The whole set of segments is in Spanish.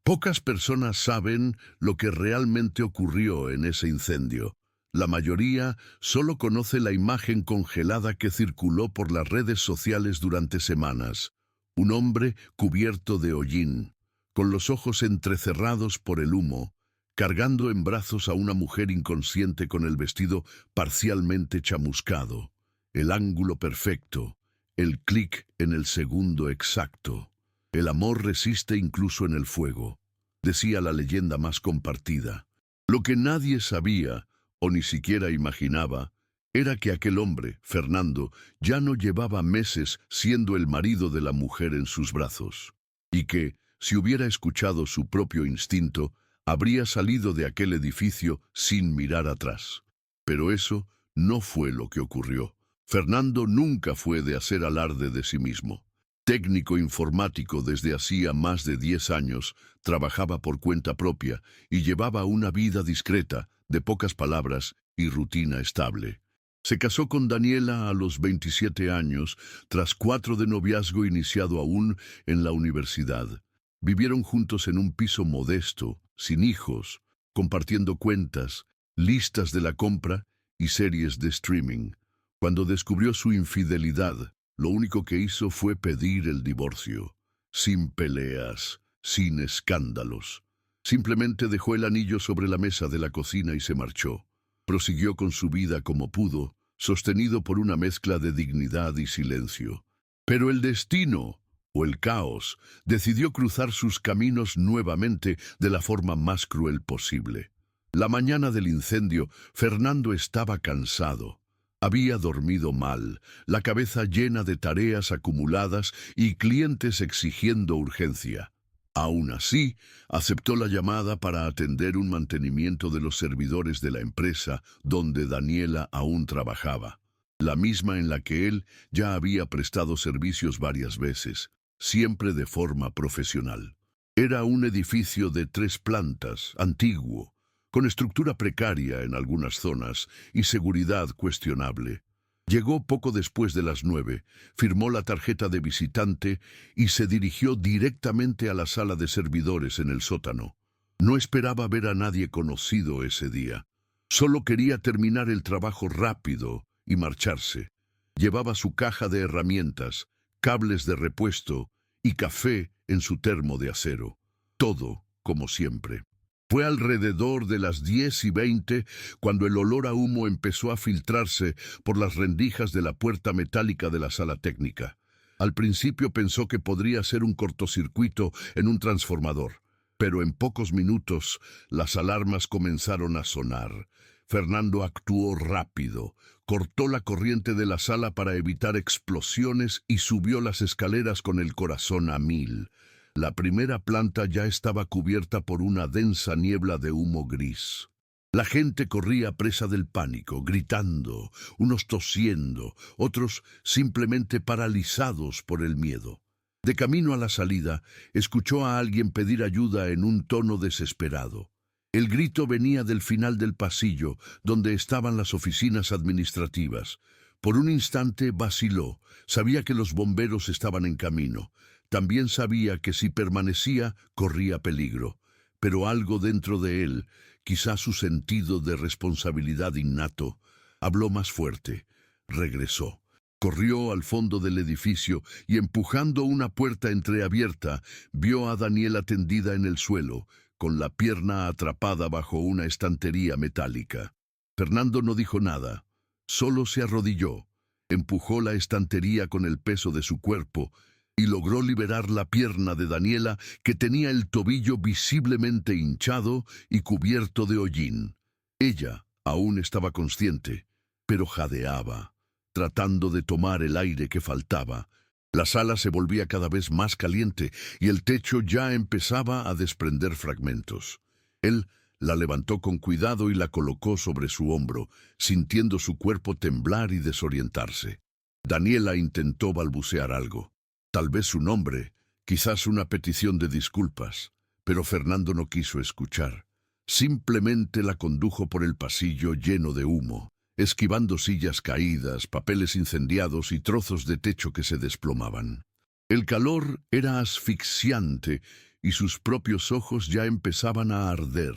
Pocas personas saben lo que realmente ocurrió en ese incendio. La mayoría solo conoce la imagen congelada que circuló por las redes sociales durante semanas. Un hombre cubierto de hollín, con los ojos entrecerrados por el humo, cargando en brazos a una mujer inconsciente con el vestido parcialmente chamuscado. El ángulo perfecto, el clic en el segundo exacto. El amor resiste incluso en el fuego, decía la leyenda más compartida. Lo que nadie sabía, o ni siquiera imaginaba, era que aquel hombre, Fernando, ya no llevaba meses siendo el marido de la mujer en sus brazos, y que, si hubiera escuchado su propio instinto, habría salido de aquel edificio sin mirar atrás. Pero eso no fue lo que ocurrió. Fernando nunca fue de hacer alarde de sí mismo. Técnico informático desde hacía más de 10 años, trabajaba por cuenta propia y llevaba una vida discreta, de pocas palabras y rutina estable. Se casó con Daniela a los 27 años, tras 4 de noviazgo iniciado aún en la universidad. Vivieron juntos en un piso modesto, sin hijos, compartiendo cuentas, listas de la compra y series de streaming. Cuando descubrió su infidelidad, lo único que hizo fue pedir el divorcio, sin peleas, sin escándalos. Simplemente dejó el anillo sobre la mesa de la cocina y se marchó. Prosiguió con su vida como pudo, sostenido por una mezcla de dignidad y silencio. Pero el destino, o el caos, decidió cruzar sus caminos nuevamente de la forma más cruel posible. La mañana del incendio, Fernando estaba cansado. Había dormido mal, la cabeza llena de tareas acumuladas y clientes exigiendo urgencia. Aún así, aceptó la llamada para atender un mantenimiento de los servidores de la empresa donde Daniela aún trabajaba, la misma en la que él ya había prestado servicios varias veces, siempre de forma profesional. Era un edificio de 3 plantas, antiguo, con estructura precaria en algunas zonas y seguridad cuestionable. Llegó poco después de las 9, firmó la tarjeta de visitante y se dirigió directamente a la sala de servidores en el sótano. No esperaba ver a nadie conocido ese día. Solo quería terminar el trabajo rápido y marcharse. Llevaba su caja de herramientas, cables de repuesto y café en su termo de acero. Todo como siempre. Fue alrededor de las 10:20 cuando el olor a humo empezó a filtrarse por las rendijas de la puerta metálica de la sala técnica. Al principio pensó que podría ser un cortocircuito en un transformador, pero en pocos minutos las alarmas comenzaron a sonar. Fernando actuó rápido, cortó la corriente de la sala para evitar explosiones y subió las escaleras con el corazón a 1000. La primera planta ya estaba cubierta por una densa niebla de humo gris. La gente corría presa del pánico, gritando, unos tosiendo, otros simplemente paralizados por el miedo. De camino a la salida, escuchó a alguien pedir ayuda en un tono desesperado. El grito venía del final del pasillo, donde estaban las oficinas administrativas. Por un instante vaciló, sabía que los bomberos estaban en camino. También sabía que si permanecía, corría peligro, pero algo dentro de él, quizá su sentido de responsabilidad innato, habló más fuerte. Regresó. Corrió al fondo del edificio y empujando una puerta entreabierta, vio a Daniela tendida en el suelo, con la pierna atrapada bajo una estantería metálica. Fernando no dijo nada, solo se arrodilló, empujó la estantería con el peso de su cuerpo, y logró liberar la pierna de Daniela, que tenía el tobillo visiblemente hinchado y cubierto de hollín. Ella aún estaba consciente, pero jadeaba, tratando de tomar el aire que faltaba. La sala se volvía cada vez más caliente y el techo ya empezaba a desprender fragmentos. Él la levantó con cuidado y la colocó sobre su hombro, sintiendo su cuerpo temblar y desorientarse. Daniela intentó balbucear algo. Tal vez su nombre, quizás una petición de disculpas, pero Fernando no quiso escuchar. Simplemente la condujo por el pasillo lleno de humo, esquivando sillas caídas, papeles incendiados y trozos de techo que se desplomaban. El calor era asfixiante y sus propios ojos ya empezaban a arder,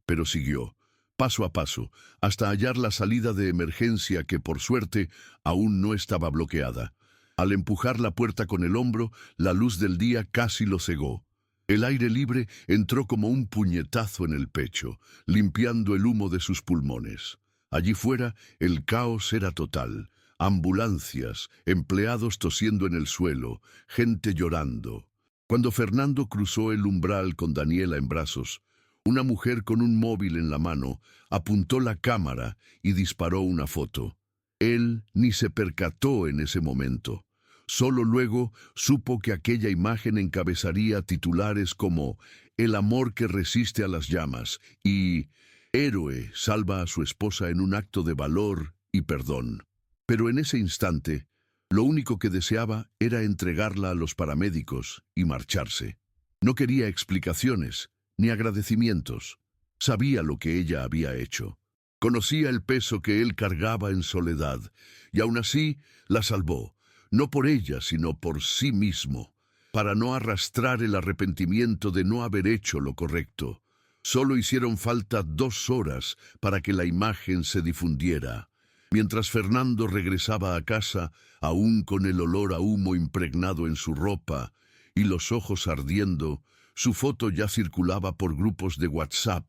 pero siguió, paso a paso, hasta hallar la salida de emergencia que, por suerte, aún no estaba bloqueada. Al empujar la puerta con el hombro, la luz del día casi lo cegó. El aire libre entró como un puñetazo en el pecho, limpiando el humo de sus pulmones. Allí fuera, el caos era total. Ambulancias, empleados tosiendo en el suelo, gente llorando. Cuando Fernando cruzó el umbral con Daniela en brazos, una mujer con un móvil en la mano apuntó la cámara y disparó una foto. Él ni se percató en ese momento. Solo luego supo que aquella imagen encabezaría titulares como «El amor que resiste a las llamas» y «Héroe salva a su esposa en un acto de valor y perdón». Pero en ese instante, lo único que deseaba era entregarla a los paramédicos y marcharse. No quería explicaciones ni agradecimientos. Sabía lo que ella había hecho. Conocía el peso que él cargaba en soledad, y aún así la salvó, no por ella, sino por sí mismo, para no arrastrar el arrepentimiento de no haber hecho lo correcto. Solo hicieron falta 2 horas para que la imagen se difundiera. Mientras Fernando regresaba a casa, aún con el olor a humo impregnado en su ropa y los ojos ardiendo, su foto ya circulaba por grupos de WhatsApp,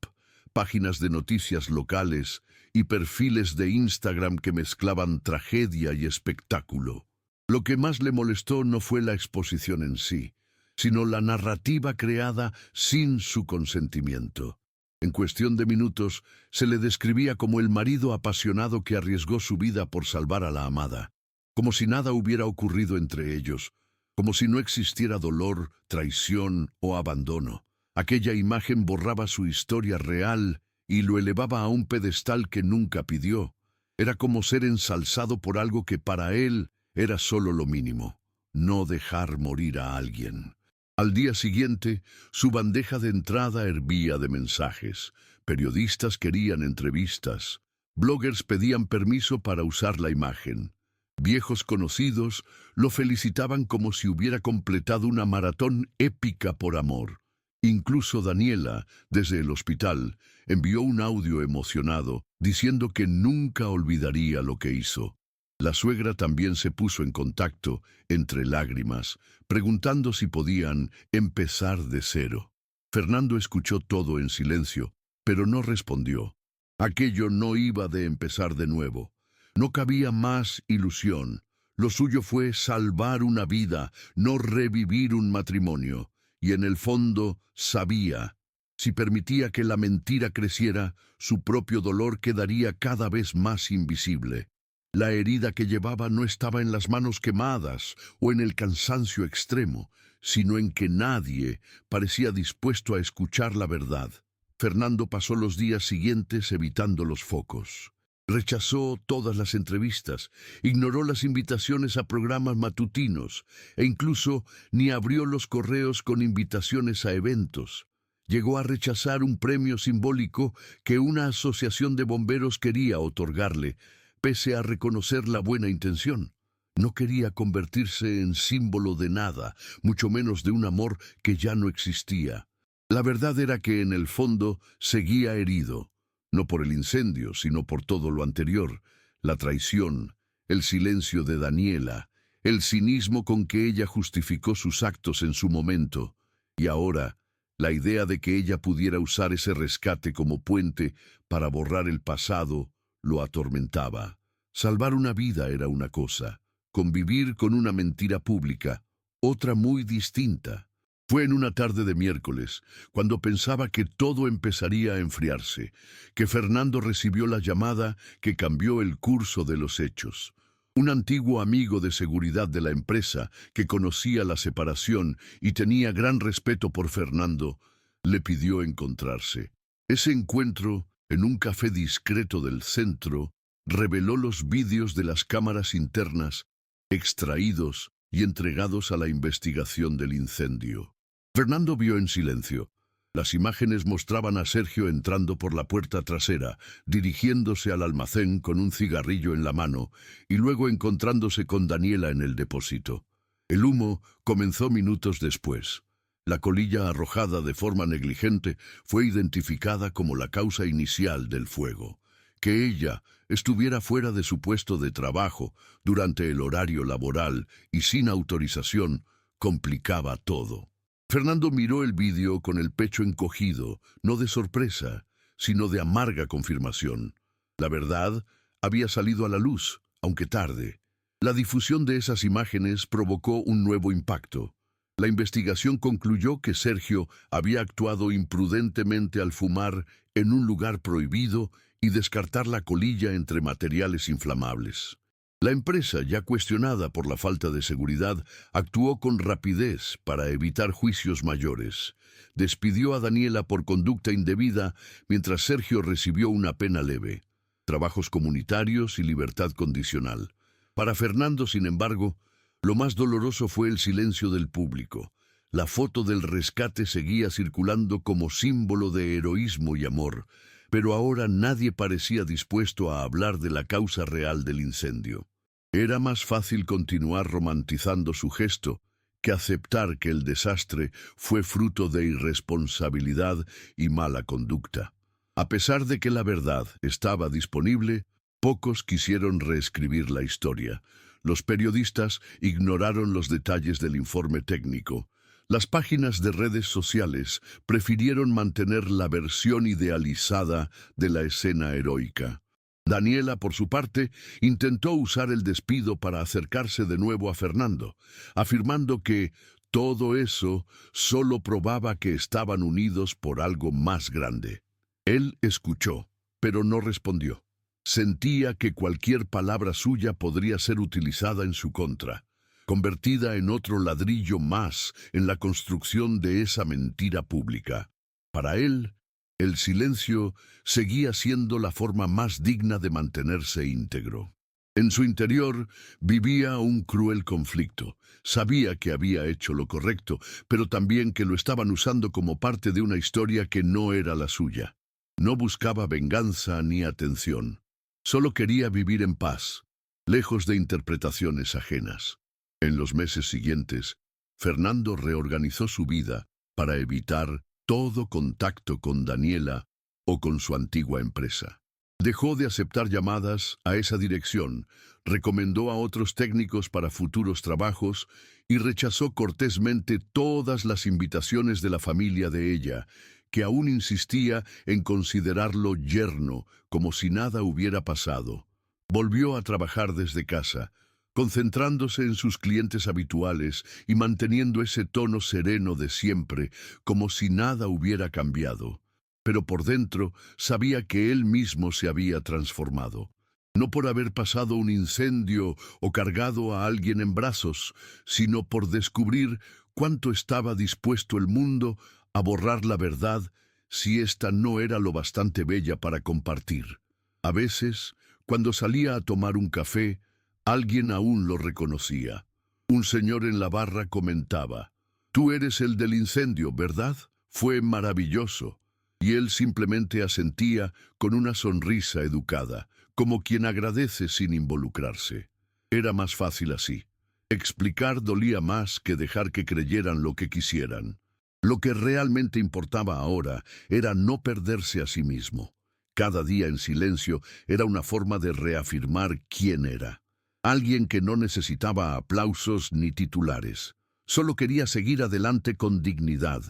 páginas de noticias locales y perfiles de Instagram que mezclaban tragedia y espectáculo. Lo que más le molestó no fue la exposición en sí, sino la narrativa creada sin su consentimiento. En cuestión de minutos, se le describía como el marido apasionado que arriesgó su vida por salvar a la amada, como si nada hubiera ocurrido entre ellos, como si no existiera dolor, traición o abandono. Aquella imagen borraba su historia real y lo elevaba a un pedestal que nunca pidió. Era como ser ensalzado por algo que para él era solo lo mínimo, no dejar morir a alguien. Al día siguiente, su bandeja de entrada hervía de mensajes. Periodistas querían entrevistas. Bloggers pedían permiso para usar la imagen. Viejos conocidos lo felicitaban como si hubiera completado una maratón épica por amor. Incluso Daniela, desde el hospital, envió un audio emocionado, diciendo que nunca olvidaría lo que hizo. La suegra también se puso en contacto, entre lágrimas, preguntando si podían empezar de cero. Fernando escuchó todo en silencio, pero no respondió. Aquello no iba de empezar de nuevo. No cabía más ilusión. Lo suyo fue salvar una vida, no revivir un matrimonio. Y en el fondo sabía, si permitía que la mentira creciera, su propio dolor quedaría cada vez más invisible. La herida que llevaba no estaba en las manos quemadas o en el cansancio extremo, sino en que nadie parecía dispuesto a escuchar la verdad. Fernando pasó los días siguientes evitando los focos. Rechazó todas las entrevistas, ignoró las invitaciones a programas matutinos e incluso ni abrió los correos con invitaciones a eventos. Llegó a rechazar un premio simbólico que una asociación de bomberos quería otorgarle, pese a reconocer la buena intención. No quería convertirse en símbolo de nada, mucho menos de un amor que ya no existía. La verdad era que en el fondo seguía herido, no por el incendio, sino por todo lo anterior, la traición, el silencio de Daniela, el cinismo con que ella justificó sus actos en su momento, y ahora, la idea de que ella pudiera usar ese rescate como puente para borrar el pasado, lo atormentaba. Salvar una vida era una cosa, convivir con una mentira pública, otra muy distinta. Fue en una tarde de miércoles, cuando pensaba que todo empezaría a enfriarse, que Fernando recibió la llamada que cambió el curso de los hechos. Un antiguo amigo de seguridad de la empresa, que conocía la separación y tenía gran respeto por Fernando, le pidió encontrarse. Ese encuentro, en un café discreto del centro, reveló los vídeos de las cámaras internas, extraídos y entregados a la investigación del incendio. Fernando vio en silencio. Las imágenes mostraban a Sergio entrando por la puerta trasera, dirigiéndose al almacén con un cigarrillo en la mano y luego encontrándose con Daniela en el depósito. El humo comenzó minutos después. La colilla arrojada de forma negligente fue identificada como la causa inicial del fuego. Que ella estuviera fuera de su puesto de trabajo durante el horario laboral y sin autorización complicaba todo. Fernando miró el vídeo con el pecho encogido, no de sorpresa, sino de amarga confirmación. La verdad había salido a la luz, aunque tarde. La difusión de esas imágenes provocó un nuevo impacto. La investigación concluyó que Sergio había actuado imprudentemente al fumar en un lugar prohibido y descartar la colilla entre materiales inflamables. La empresa, ya cuestionada por la falta de seguridad, actuó con rapidez para evitar juicios mayores. Despidió a Daniela por conducta indebida, mientras Sergio recibió una pena leve, trabajos comunitarios y libertad condicional. Para Fernando, sin embargo, lo más doloroso fue el silencio del público. La foto del rescate seguía circulando como símbolo de heroísmo y amor, pero ahora nadie parecía dispuesto a hablar de la causa real del incendio. Era más fácil continuar romantizando su gesto que aceptar que el desastre fue fruto de irresponsabilidad y mala conducta. A pesar de que la verdad estaba disponible, pocos quisieron reescribir la historia. Los periodistas ignoraron los detalles del informe técnico. Las páginas de redes sociales prefirieron mantener la versión idealizada de la escena heroica. Daniela, por su parte, intentó usar el despido para acercarse de nuevo a Fernando, afirmando que todo eso solo probaba que estaban unidos por algo más grande. Él escuchó, pero no respondió. Sentía que cualquier palabra suya podría ser utilizada en su contra, convertida en otro ladrillo más en la construcción de esa mentira pública. Para él, el silencio seguía siendo la forma más digna de mantenerse íntegro. En su interior vivía un cruel conflicto. Sabía que había hecho lo correcto, pero también que lo estaban usando como parte de una historia que no era la suya. No buscaba venganza ni atención. Solo quería vivir en paz, lejos de interpretaciones ajenas. En los meses siguientes, Fernando reorganizó su vida para evitar todo contacto con Daniela o con su antigua empresa. Dejó de aceptar llamadas a esa dirección, recomendó a otros técnicos para futuros trabajos y rechazó cortésmente todas las invitaciones de la familia de ella, que aún insistía en considerarlo yerno, como si nada hubiera pasado. Volvió a trabajar desde casa, concentrándose en sus clientes habituales y manteniendo ese tono sereno de siempre, como si nada hubiera cambiado. Pero por dentro sabía que él mismo se había transformado. No por haber pasado un incendio o cargado a alguien en brazos, sino por descubrir cuánto estaba dispuesto el mundo a borrar la verdad si ésta no era lo bastante bella para compartir. A veces, cuando salía a tomar un café, alguien aún lo reconocía. Un señor en la barra comentaba: «Tú eres el del incendio, ¿verdad? Fue maravilloso». Y él simplemente asentía con una sonrisa educada, como quien agradece sin involucrarse. Era más fácil así. Explicar dolía más que dejar que creyeran lo que quisieran. Lo que realmente importaba ahora era no perderse a sí mismo. Cada día en silencio era una forma de reafirmar quién era. Alguien que no necesitaba aplausos ni titulares. Solo quería seguir adelante con dignidad.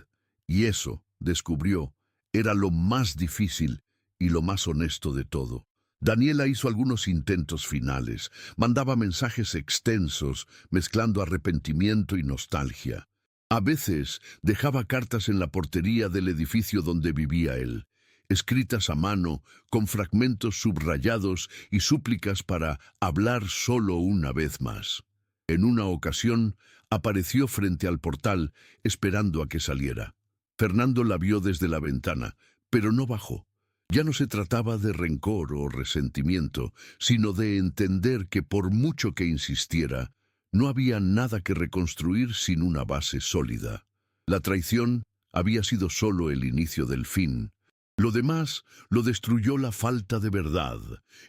Y eso, descubrió, era lo más difícil y lo más honesto de todo. Daniela hizo algunos intentos finales. Mandaba mensajes extensos, mezclando arrepentimiento y nostalgia. A veces dejaba cartas en la portería del edificio donde vivía él, escritas a mano, con fragmentos subrayados y súplicas para hablar solo una vez más. En una ocasión, apareció frente al portal, esperando a que saliera. Fernando la vio desde la ventana, pero no bajó. Ya no se trataba de rencor o resentimiento, sino de entender que por mucho que insistiera, no había nada que reconstruir sin una base sólida. La traición había sido solo el inicio del fin. Lo demás lo destruyó la falta de verdad,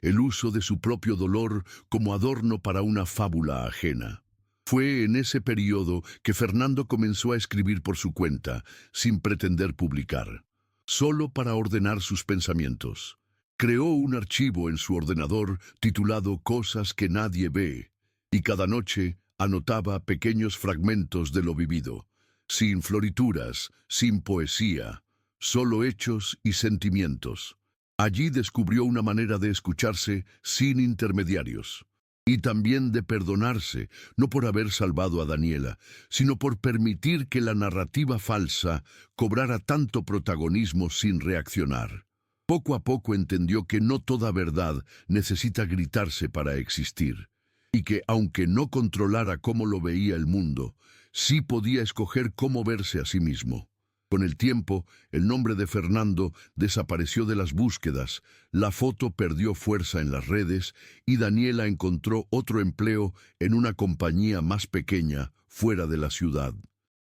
el uso de su propio dolor como adorno para una fábula ajena. Fue en ese periodo que Fernando comenzó a escribir por su cuenta, sin pretender publicar, solo para ordenar sus pensamientos. Creó un archivo en su ordenador titulado Cosas que nadie ve, y cada noche anotaba pequeños fragmentos de lo vivido, sin florituras, sin poesía, solo hechos y sentimientos. Allí descubrió una manera de escucharse sin intermediarios. Y también de perdonarse, no por haber salvado a Daniela, sino por permitir que la narrativa falsa cobrara tanto protagonismo sin reaccionar. Poco a poco entendió que no toda verdad necesita gritarse para existir, y que, aunque no controlara cómo lo veía el mundo, sí podía escoger cómo verse a sí mismo. Con el tiempo, el nombre de Fernando desapareció de las búsquedas, la foto perdió fuerza en las redes y Daniela encontró otro empleo en una compañía más pequeña, fuera de la ciudad.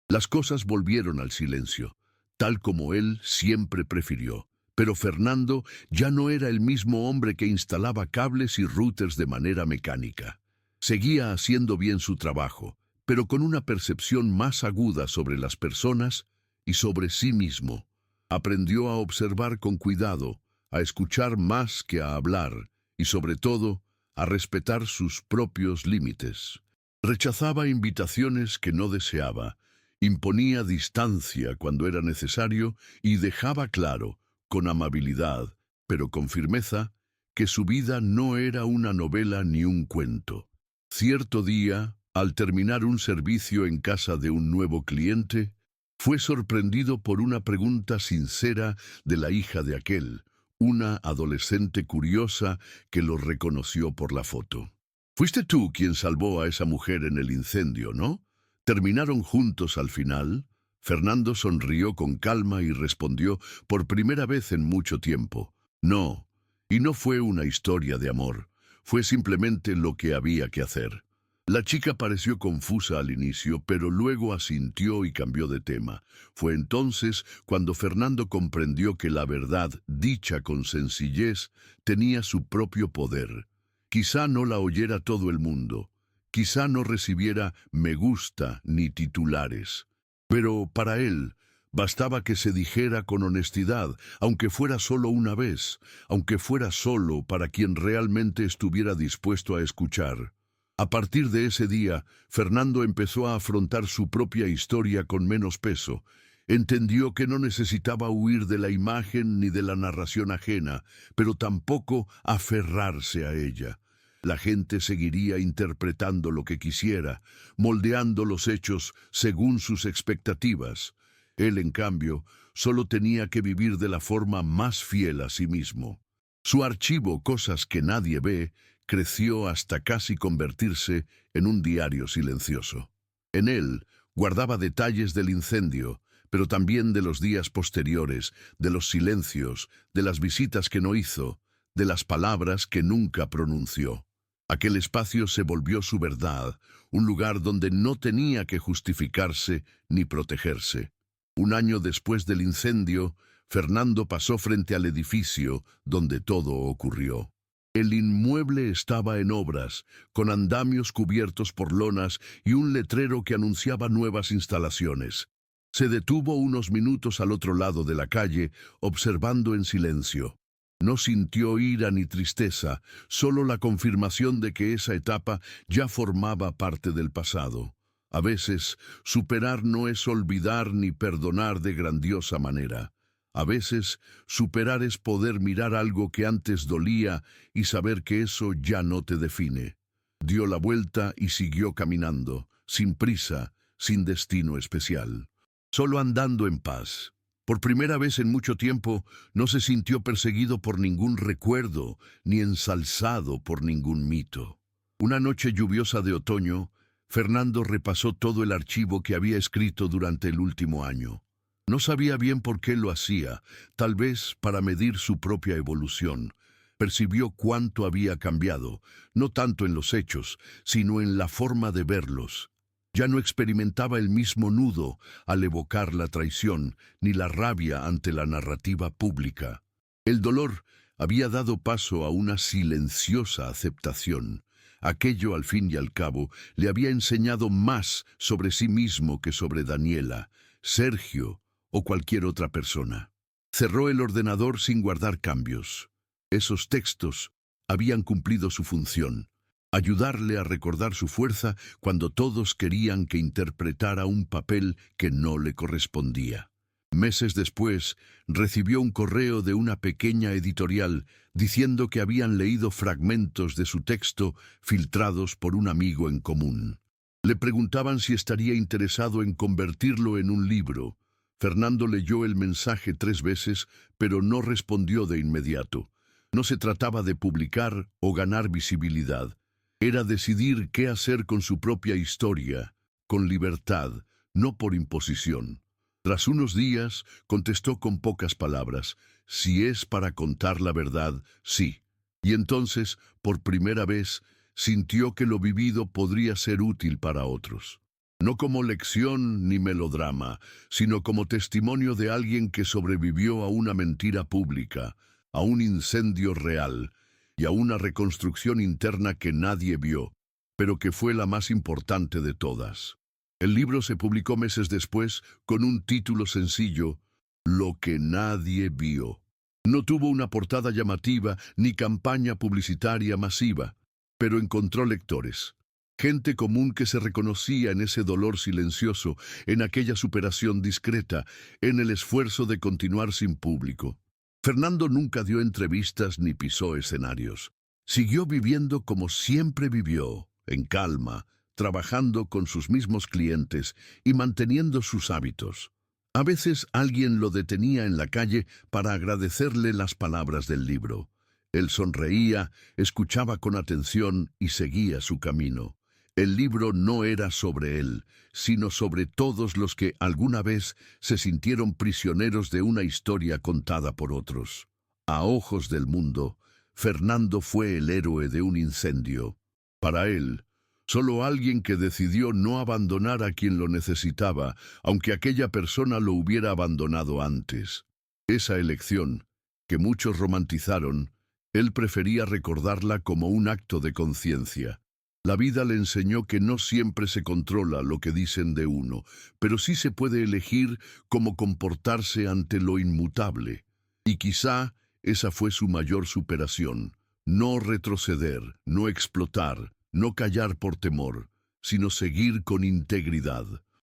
Las cosas volvieron al silencio, tal como él siempre prefirió. Pero Fernando ya no era el mismo hombre que instalaba cables y routers de manera mecánica. Seguía haciendo bien su trabajo, pero con una percepción más aguda sobre las personas y sobre sí mismo. Aprendió a observar con cuidado, a escuchar más que a hablar y, sobre todo, a respetar sus propios límites. Rechazaba invitaciones que no deseaba, imponía distancia cuando era necesario y dejaba claro, con amabilidad, pero con firmeza, que su vida no era una novela ni un cuento. Cierto día, al terminar un servicio en casa de un nuevo cliente, fue sorprendido por una pregunta sincera de la hija de aquel, una adolescente curiosa que lo reconoció por la foto. «Fuiste tú quien salvó a esa mujer en el incendio, ¿no? ¿Terminaron juntos al final?» Fernando sonrió con calma y respondió por primera vez en mucho tiempo. «No, y no fue una historia de amor, fue simplemente lo que había que hacer». La chica pareció confusa al inicio, pero luego asintió y cambió de tema. Fue entonces cuando Fernando comprendió que la verdad, dicha con sencillez, tenía su propio poder. Quizá no la oyera todo el mundo, quizá no recibiera me gusta ni titulares, pero para él bastaba que se dijera con honestidad, aunque fuera solo una vez, aunque fuera solo para quien realmente estuviera dispuesto a escuchar. A partir de ese día, Fernando empezó a afrontar su propia historia con menos peso. Entendió que no necesitaba huir de la imagen ni de la narración ajena, pero tampoco aferrarse a ella. La gente seguiría interpretando lo que quisiera, moldeando los hechos según sus expectativas. Él, en cambio, solo tenía que vivir de la forma más fiel a sí mismo. Su archivo, Cosas que nadie ve, creció hasta casi convertirse en un diario silencioso. En él guardaba detalles del incendio, pero también de los días posteriores, de los silencios, de las visitas que no hizo, de las palabras que nunca pronunció. Aquel espacio se volvió su verdad, un lugar donde no tenía que justificarse ni protegerse. Un año después del incendio, Fernando pasó frente al edificio donde todo ocurrió. El inmueble estaba en obras, con andamios cubiertos por lonas y un letrero que anunciaba nuevas instalaciones. Se detuvo unos minutos al otro lado de la calle, observando en silencio. No sintió ira ni tristeza, solo la confirmación de que esa etapa ya formaba parte del pasado. A veces, superar no es olvidar ni perdonar de grandiosa manera. A veces, superar es poder mirar algo que antes dolía y saber que eso ya no te define. Dio la vuelta y siguió caminando, sin prisa, sin destino especial. Solo andando en paz. Por primera vez en mucho tiempo, no se sintió perseguido por ningún recuerdo, ni ensalzado por ningún mito. Una noche lluviosa de otoño, Fernando repasó todo el archivo que había escrito durante el último año. No sabía bien por qué lo hacía, tal vez para medir su propia evolución. Percibió cuánto había cambiado, no tanto en los hechos, sino en la forma de verlos. Ya no experimentaba el mismo nudo al evocar la traición, ni la rabia ante la narrativa pública. El dolor había dado paso a una silenciosa aceptación. Aquello, al fin y al cabo, le había enseñado más sobre sí mismo que sobre Daniela, Sergio o cualquier otra persona. Cerró el ordenador sin guardar cambios. Esos textos habían cumplido su función: ayudarle a recordar su fuerza cuando todos querían que interpretara un papel que no le correspondía. Meses después, recibió un correo de una pequeña editorial diciendo que habían leído fragmentos de su texto filtrados por un amigo en común. Le preguntaban si estaría interesado en convertirlo en un libro. Fernando leyó el mensaje 3 veces, pero no respondió de inmediato. No se trataba de publicar o ganar visibilidad. Era decidir qué hacer con su propia historia, con libertad, no por imposición. Tras unos días, contestó con pocas palabras: si es para contar la verdad, sí. Y entonces, por primera vez, sintió que lo vivido podría ser útil para otros. No como lección ni melodrama, sino como testimonio de alguien que sobrevivió a una mentira pública, a un incendio real y a una reconstrucción interna que nadie vio, pero que fue la más importante de todas. El libro se publicó meses después con un título sencillo: Lo que nadie vio. No tuvo una portada llamativa ni campaña publicitaria masiva, pero encontró lectores. Gente común que se reconocía en ese dolor silencioso, en aquella superación discreta, en el esfuerzo de continuar sin público. Fernando nunca dio entrevistas ni pisó escenarios. Siguió viviendo como siempre vivió, en calma, trabajando con sus mismos clientes y manteniendo sus hábitos. A veces alguien lo detenía en la calle para agradecerle las palabras del libro. Él sonreía, escuchaba con atención y seguía su camino. El libro no era sobre él, sino sobre todos los que alguna vez se sintieron prisioneros de una historia contada por otros. A ojos del mundo, Fernando fue el héroe de un incendio. Para él, solo alguien que decidió no abandonar a quien lo necesitaba, aunque aquella persona lo hubiera abandonado antes. Esa elección, que muchos romantizaron, él prefería recordarla como un acto de conciencia. La vida le enseñó que no siempre se controla lo que dicen de uno, pero sí se puede elegir cómo comportarse ante lo inmutable. Y quizá esa fue su mayor superación: no retroceder, no explotar, no callar por temor, sino seguir con integridad.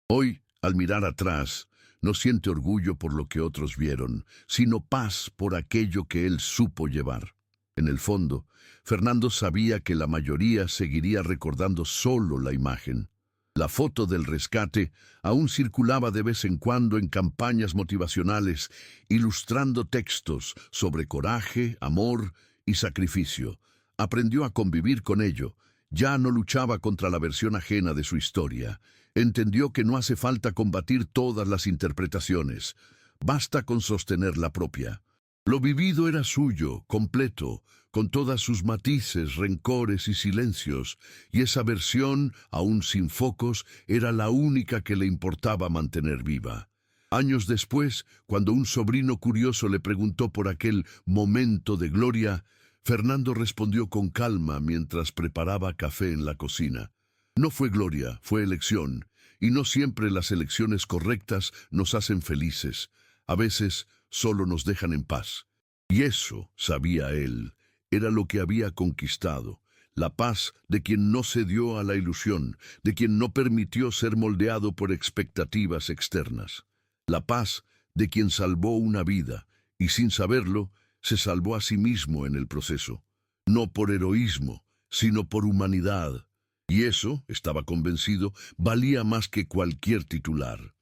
Hoy, al mirar atrás, no siente orgullo por lo que otros vieron, sino paz por aquello que él supo llevar. En el fondo, Fernando sabía que la mayoría seguiría recordando solo la imagen. La foto del rescate aún circulaba de vez en cuando en campañas motivacionales, ilustrando textos sobre coraje, amor y sacrificio. Aprendió a convivir con ello. Ya no luchaba contra la versión ajena de su historia. Entendió que no hace falta combatir todas las interpretaciones. Basta con sostener la propia. Lo vivido era suyo, completo, con todas sus matices, rencores y silencios, y esa versión, aún sin focos, era la única que le importaba mantener viva. Años después, cuando un sobrino curioso le preguntó por aquel momento de gloria, Fernando respondió con calma mientras preparaba café en la cocina: no fue gloria, fue elección, y no siempre las elecciones correctas nos hacen felices. A veces solo nos dejan en paz. Y eso, sabía él, era lo que había conquistado: la paz de quien no cedió a la ilusión, de quien no permitió ser moldeado por expectativas externas. La paz de quien salvó una vida, y sin saberlo, se salvó a sí mismo en el proceso. No por heroísmo, sino por humanidad. Y eso, estaba convencido, valía más que cualquier titular.